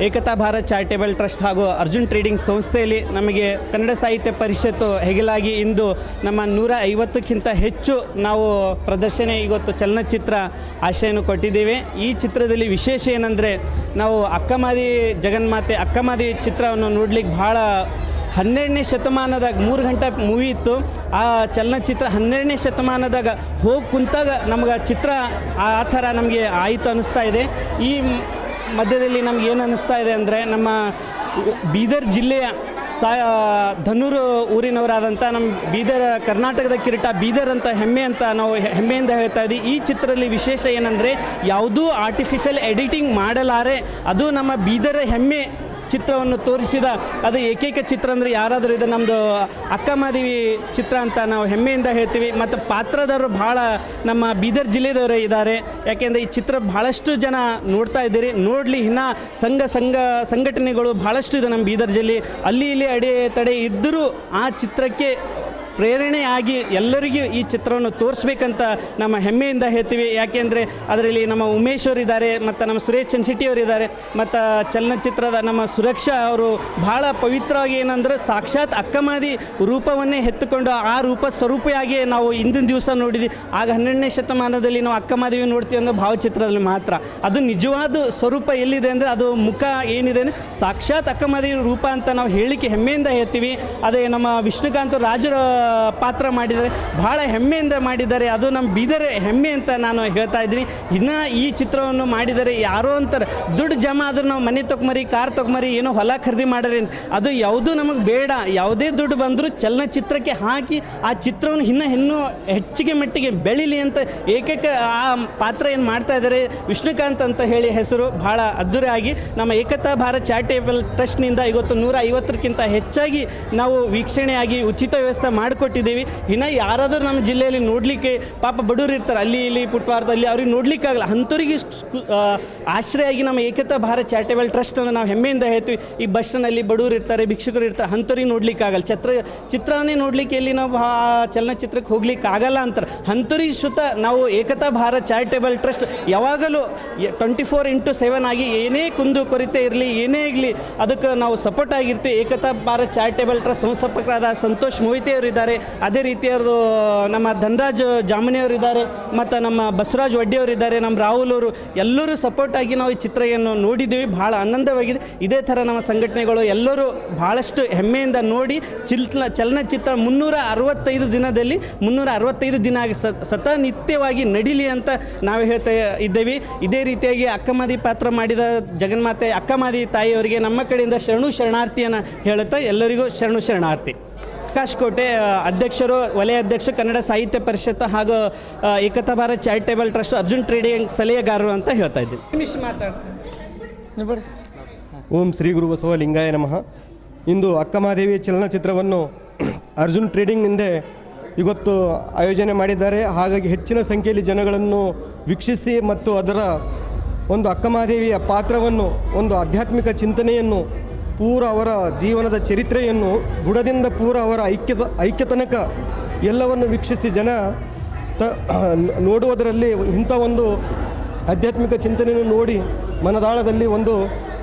ಏಕತಾ Bharat charitable trust ಹಾಗೂ Arjun trading ಸಂಸ್ಥೆಯಲ್ಲಿ ನಮಗೆ ಕನ್ನಡ ಸಾಹಿತ್ಯ ಪರಿಷತ್ತು ಹೆಗಲಾಗಿ ಇಂದು ನಮ್ಮ 150ಕ್ಕಿಂತ ಹೆಚ್ಚು ನಾವು ಪ್ರದರ್ಶನ ಇವತ್ತು ಚಲನಚಿತ್ರ ಆಶಯನ್ನು ಕೊಟ್ಟಿದ್ದೇವೆ. ಈ ಚಿತ್ರದಲ್ಲಿ ವಿಶೇಷ ಏನಂದರೆ ನಾವು ಅಕ್ಕಮಾದಿ ಜಗನ್ಮಾತೆ ಅಕ್ಕಮಾದಿ ಚಿತ್ರವನ್ನು ನೋಡ್ಲಿಕ್ಕೆ ಭಾಳ 12ನೇ ಶತಮಾನದಾಗ 3 ಗಂಟೆ ಮೂವಿ ಇತ್ತು. ಆ ಚಲನಚಿತ್ರ 12ನೇ ಶತಮಾನದಾಗ ಹೋಗಿ ಕುಂತಾಗ ನಮಗೆ ಚಿತ್ರ ಆ ಥರ ನಮಗೆ ಆಯಿತು ಅನ್ನಿಸ್ತಾ ಇದೆ. ಈ ಮಧ್ಯದಲ್ಲಿ ನಮ್ಗೆ ಏನು ಅನ್ನಿಸ್ತಾ ಇದೆ ಅಂದರೆ ನಮ್ಮ ಬೀದರ್ ಜಿಲ್ಲೆಯ ಧನ್ನೂರು ಊರಿನವರಾದಂಥ ನಮ್ಮ ಬೀದರ್ ಕರ್ನಾಟಕದ ಕಿರೀಟ ಬೀದರ್ ಅಂತ ಹೆಮ್ಮೆ ಅಂತ ನಾವು ಹೆಮ್ಮೆಯಿಂದ ಹೇಳ್ತಾ ಇದ್ದೀವಿ. ಈ ಚಿತ್ರದಲ್ಲಿ ವಿಶೇಷ ಏನಂದರೆ ಯಾವುದೂ ಆರ್ಟಿಫಿಷಿಯಲ್ ಎಡಿಟಿಂಗ್ ಮಾಡಲಾರೆ, ಅದು ನಮ್ಮ ಬೀದರ ಹೆಮ್ಮೆ ಚಿತ್ರವನ್ನು ತೋರಿಸಿದ ಅದು ಏಕೈಕ ಚಿತ್ರ ಅಂದರೆ ಯಾರಾದರೂ ಇದು ನಮ್ಮದು ಅಕ್ಕಮಾದೇವಿ ಚಿತ್ರ ಅಂತ ನಾವು ಹೆಮ್ಮೆಯಿಂದ ಹೇಳ್ತೀವಿ. ಮತ್ತು ಪಾತ್ರದವರು ಭಾಳ ನಮ್ಮ ಬೀದರ್ ಜಿಲ್ಲೆದವರೇ ಇದ್ದಾರೆ. ಯಾಕೆಂದರೆ ಈ ಚಿತ್ರ ಭಾಳಷ್ಟು ಜನ ನೋಡ್ತಾ ಇದ್ದೀರಿ. ನೋಡಲಿ ಇನ್ನೂ ಸಂಘಟನೆಗಳು ಭಾಳಷ್ಟು ಇದೆ ನಮ್ಮ ಬೀದರ್ ಜಿಲ್ಲೆ. ಅಲ್ಲಿ ಇಲ್ಲಿ ಅಡೆತಡೆ ಇದ್ದರೂ ಆ ಚಿತ್ರಕ್ಕೆ ಪ್ರೇರಣೆಯಾಗಿ ಎಲ್ಲರಿಗೂ ಈ ಚಿತ್ರವನ್ನು ತೋರಿಸ್ಬೇಕಂತ ನಮ್ಮ ಹೆಮ್ಮೆಯಿಂದ ಹೇಳ್ತೀವಿ. ಯಾಕೆಂದರೆ ಅದರಲ್ಲಿ ನಮ್ಮ ಉಮೇಶ್ ಅವರಿದ್ದಾರೆ, ಮತ್ತು ನಮ್ಮ ಸುರೇಶ್ ಚನ್ಶೆಟ್ಟಿ ಅವರಿದ್ದಾರೆ, ಮತ್ತು ಚಲನಚಿತ್ರದ ನಮ್ಮ ಸುರಕ್ಷಾ ಅವರು ಭಾಳ ಪವಿತ್ರವಾಗಿ ಏನಂದ್ರೆ ಸಾಕ್ಷಾತ್ ಅಕ್ಕಮಾದಿ ರೂಪವನ್ನೇ ಎತ್ತುಕೊಂಡು ಆ ರೂಪ ಸ್ವರೂಪಿಯಾಗಿ ನಾವು ಇಂದಿನ ದಿವಸ ನೋಡಿದ್ವಿ. ಆಗ 12ನೇ ಶತಮಾನದಲ್ಲಿ ನಾವು ಅಕ್ಕಮಾದೇವಿ ನೋಡ್ತೀವಿ ಅಂದರೆ ಭಾವಚಿತ್ರದಲ್ಲಿ ಮಾತ್ರ. ಅದು ನಿಜವಾದ ಸ್ವರೂಪ ಎಲ್ಲಿದೆ ಅಂದರೆ ಅದು ಮುಖ ಏನಿದೆ ಅಂದರೆ ಸಾಕ್ಷಾತ್ ಅಕ್ಕಮಾದೇವಿ ರೂಪ ಅಂತ ನಾವು ಹೇಳಿಕೆ ಹೆಮ್ಮೆಯಿಂದ ಹೇಳ್ತೀವಿ. ಅದೇ ನಮ್ಮ ವಿಷ್ಣುಕಾಂತ್ ರಾಜರ ಪಾತ್ರ ಮಾಡಿದ್ದಾರೆ, ಭಾಳ ಹೆಮ್ಮೆಯಿಂದ ಮಾಡಿದ್ದಾರೆ. ಅದು ನಮ್ಮ ಬೀದರ್ ಹೆಮ್ಮೆ ಅಂತ ನಾನು ಹೇಳ್ತಾ ಇದ್ದೀನಿ. ಇನ್ನು ಈ ಚಿತ್ರವನ್ನು ಮಾಡಿದರೆ ಯಾರೋ ಅಂತಾರೆ ದುಡ್ಡು ಜಮಾ ಆದರೂ ನಾವು ಮನೆ ತೊಗೊಂಬರಿ ಕಾರ್ ತೊಗೊಂಬರಿ ಏನೋ ಹೊಲ ಖರೀದಿ ಮಾಡ್ರಿ ಅಂತ, ಅದು ಯಾವುದೂ ನಮಗೆ ಬೇಡ. ಯಾವುದೇ ದುಡ್ಡು ಬಂದರೂ ಚಲನಚಿತ್ರಕ್ಕೆ ಹಾಕಿ ಆ ಚಿತ್ರವನ್ನು ಇನ್ನೂ ಹೆಚ್ಚಿಗೆ ಮಟ್ಟಿಗೆ ಬೆಳೀಲಿ ಅಂತ ಏಕೈಕ ಆ ಪಾತ್ರ ಏನು ಮಾಡ್ತಾ ಇದ್ದಾರೆ ವಿಷ್ಣುಕಾಂತ್ ಅಂತ ಹೇಳಿ ಹೆಸರು ಭಾಳ ಅದ್ಧೂರಿಯಾಗಿ ನಮ್ಮ ಏಕತಾ ಭಾರತ್ ಚಾರಿಟೇಬಲ್ ಟ್ರಸ್ಟ್ನಿಂದ ಇವತ್ತು 150ಕ್ಕಿಂತ ಹೆಚ್ಚಾಗಿ ನಾವು ವೀಕ್ಷಣೆಯಾಗಿ ಉಚಿತ ವ್ಯವಸ್ಥೆ ಮಾಡಿಕೊಟ್ಟಿದ್ದೀವಿ. ಇನ್ನು ಯಾರಾದರೂ ನಮ್ಮ ಜಿಲ್ಲೆಯಲ್ಲಿ ನೋಡಲಿಕ್ಕೆ ಪಾಪ ಬಡವರು ಇರ್ತಾರೆ, ಅಲ್ಲಿ ಇಲ್ಲಿ ಪುಟ್ಪಾರದಲ್ಲಿ ಅವ್ರಿಗೆ ನೋಡಲಿಕ್ಕಾಗಲ್ಲ, ಅಂಥವ್ರಿಗೆ ಆಶ್ರಯ ಆಗಿ ನಮ್ಮ ಏಕತಾ ಭಾರತ್ ಚಾರಿಟೇಬಲ್ ಟ್ರಸ್ಟನ್ನು ನಾವು ಹೆಮ್ಮೆಯಿಂದ ಹೇಳ್ತೀವಿ. ಈ ಬಸ್ ಸ್ಟ್ಯಾಂಡಲ್ಲಿ ಬಡವರು ಇರ್ತಾರೆ, ಭಿಕ್ಷುಕರು ಇರ್ತಾರೆ, ಅಂಥವ್ರಿಗೆ ನೋಡಲಿಕ್ಕಾಗಲ್ಲ, ಚಿತ್ರವನ್ನೇ ನೋಡಲಿಕ್ಕೆ ಎಲ್ಲಿ ನಾವು ಚಲನಚಿತ್ರಕ್ಕೆ ಹೋಗ್ಲಿಕ್ಕೆ ಆಗಲ್ಲ ಅಂತಾರೆ. ಅಂಥವ್ರಿಗೆ ಸುತ್ತ ನಾವು ಏಕತಾ ಭಾರತ್ ಚಾರಿಟೇಬಲ್ ಟ್ರಸ್ಟ್ ಯಾವಾಗಲೂ 24x7 ಆಗಿ ಏನೇ ಕುಂದು ಕೊರತೆ ಇರಲಿ ಏನೇ ಇರಲಿ ಅದಕ್ಕೆ ನಾವು ಸಪೋರ್ಟ್ ಆಗಿರ್ತೀವಿ. ಏಕತಾ ಭಾರತ್ ಚಾರಿಟೇಬಲ್ ಟ್ರಸ್ಟ್ ಸಂಸ್ಥಾಪಕರಾದ ಸಂತೋಷ್ ಮೊಹಿತೆಯವರಿದ್ದಾರೆ, ಅದೇ ರೀತಿಯವರು ನಮ್ಮ ಧನರಾಜ್ ಜಾಮನಿಯವರಿದ್ದಾರೆ, ಮತ್ತು ನಮ್ಮ ಬಸವರಾಜ್ ವಡ್ಡಿಯವರಿದ್ದಾರೆ, ನಮ್ಮ ರಾಹುಲ್ ಅವರು ಎಲ್ಲರೂ ಸಪೋರ್ಟ್ ಆಗಿ ನಾವು ಈ ಚಿತ್ರವನ್ನು ನೋಡಿದ್ದೀವಿ. ಭಾಳ ಆನಂದವಾಗಿದೆ. ಇದೇ ಥರ ನಮ್ಮ ಸಂಘಟನೆಗಳು ಎಲ್ಲರೂ ಭಾಳಷ್ಟು ಹೆಮ್ಮೆಯಿಂದ ನೋಡಿ ಚಲನಚಿತ್ರ 365 ದಿನದಲ್ಲಿ 365 ದಿನ ಸತನಿತ್ಯವಾಗಿ ನಡೀಲಿ ಅಂತ ನಾವು ಹೇಳ್ತಾ ಇದ್ದೇವೆ. ಇದೇ ರೀತಿಯಾಗಿ ಅಕ್ಕಮಾದಿ ಪಾತ್ರ ಮಾಡಿದ ಜಗನ್ಮಾತೆ ಅಕ್ಕಮಾದಿ ತಾಯಿಯವರಿಗೆ ನಮ್ಮ ಕಡೆಯಿಂದ ಶರಣಾರ್ಥಿಯನ್ನು ಹೇಳುತ್ತಾ ಎಲ್ಲರಿಗೂ ಶರಣಾರ್ಥಿ. ಆಕಾಶ್ ಕೋಟೆ ಅಧ್ಯಕ್ಷರು, ವಲಯ ಅಧ್ಯಕ್ಷ, ಕನ್ನಡ ಸಾಹಿತ್ಯ ಪರಿಷತ್ತು ಹಾಗೂ ಏಕತಾ Bharat charitable trust Arjun trading ಸಲಹೆಗಾರರು ಅಂತ ಹೇಳ್ತಾ ಇದ್ದೀವಿ. ಮಾತಾಡಿ. ಓಂ ಶ್ರೀ ಗುರು ಬಸವ ಲಿಂಗಾಯ ನಮಃ. ಇಂದು ಅಕ್ಕಮಹಾದೇವಿ ಚಲನಚಿತ್ರವನ್ನು ಅರ್ಜುನ್ ಟ್ರೇಡಿಂಗ್ನಿಂದ ಇವತ್ತು ಆಯೋಜನೆ ಮಾಡಿದ್ದಾರೆ. ಹಾಗಾಗಿ ಹೆಚ್ಚಿನ ಸಂಖ್ಯೆಯಲ್ಲಿ ಜನಗಳನ್ನು ವೀಕ್ಷಿಸಿ ಮತ್ತು ಅದರ ಒಂದು ಅಕ್ಕಮಹಾದೇವಿಯ ಪಾತ್ರವನ್ನು, ಒಂದು ಆಧ್ಯಾತ್ಮಿಕ ಚಿಂತನೆಯನ್ನು, ಪೂರ ಅವರ ಜೀವನದ ಚರಿತ್ರೆಯನ್ನು ಬುಡದಿಂದ ಪೂರ ಅವರ ಐಕ್ಯತನಕ ಎಲ್ಲವನ್ನು ವೀಕ್ಷಿಸಿ ಜನ ನೋಡುವುದರಲ್ಲಿ ಇಂಥ ಒಂದು ಆಧ್ಯಾತ್ಮಿಕ ಚಿಂತನೆಯನ್ನು ನೋಡಿ ಮನದಾಳದಲ್ಲಿ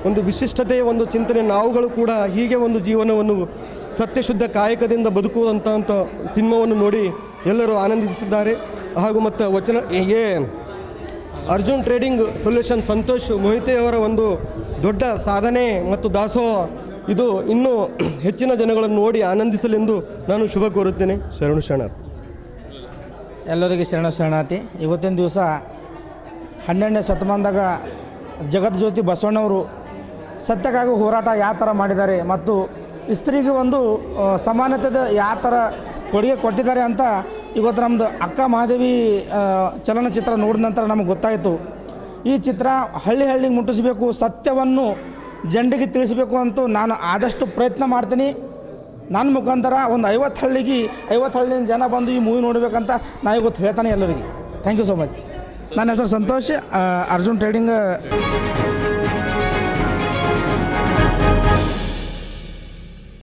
ಒಂದು ವಿಶಿಷ್ಟತೆಯ ಒಂದು ಚಿಂತನೆ, ನಾವುಗಳು ಕೂಡ ಹೀಗೆ ಒಂದು ಜೀವನವನ್ನು ಸತ್ಯಶುದ್ಧ ಕಾಯಕದಿಂದ ಬದುಕುವಂಥ ಸಿನಿಮಾವನ್ನು ನೋಡಿ ಎಲ್ಲರೂ ಆನಂದಿಸಿದ್ದಾರೆ. ಹಾಗೂ ಮತ್ತು ಹೀಗೆ ಅರ್ಜುನ್ ಟ್ರೇಡಿಂಗ್ ಸೊಲ್ಯೂಷನ್ ಸಂತೋಷ್ ಮೊಹಿತೆಯವರ ಒಂದು ದೊಡ್ಡ ಸಾಧನೆ ಮತ್ತು ದಾಸೋಹ ಇದು ಇನ್ನೂ ಹೆಚ್ಚಿನ ಜನಗಳನ್ನು ನೋಡಿ ಆನಂದಿಸಲೆಂದು ನಾನು ಶುಭ ಕೋರುತ್ತೇನೆ. ಶರಣಾರ್ಥಿ. ಎಲ್ಲರಿಗೆ ಶರಣಾರ್ಥಿ. ಇವತ್ತಿನ ದಿವಸ 12ನೇ ಶತಮಾನದಾಗ ಜಗಜ್ಯೋತಿ ಬಸವಣ್ಣವರು ಸತ್ಯಕ್ಕಾಗಿ ಹೋರಾಟ ಯಾವ ಥರ ಮಾಡಿದ್ದಾರೆ ಮತ್ತು ಸ್ತ್ರೀಗೆ ಒಂದು ಸಮಾನತೆದ ಯಾವ ಥರ ಕೊಡುಗೆ ಕೊಟ್ಟಿದ್ದಾರೆ ಅಂತ ಇವತ್ತು ನಮ್ಮದು ಅಕ್ಕ ಮಹಾದೇವಿ ಚಲನಚಿತ್ರ ನೋಡಿದ ನಂತರ ನಮಗೆ ಗೊತ್ತಾಯಿತು. ಈ ಚಿತ್ರ ಹಳ್ಳಿಗೆ ಮುಟ್ಟಿಸಬೇಕು, ಸತ್ಯವನ್ನು ಜನರಿಗೆ ತಿಳಿಸಬೇಕು ಅಂತ ನಾನು ಆದಷ್ಟು ಪ್ರಯತ್ನ ಮಾಡ್ತೀನಿ. ನನ್ನ ಮುಖಾಂತರ ಒಂದು 50 ಹಳ್ಳಿನ ಜನ ಬಂದು ಈ ಮೂವಿ ನೋಡಬೇಕಂತ ನಾನು ಇವತ್ತು ಹೇಳ್ತಾನೆ ಎಲ್ಲರಿಗೆ. Thank you so much. ನನ್ನ ಹೆಸರು ಸಂತೋಷ್, ಅರ್ಜುನ್ ಟ್ರೇಡಿಂಗ್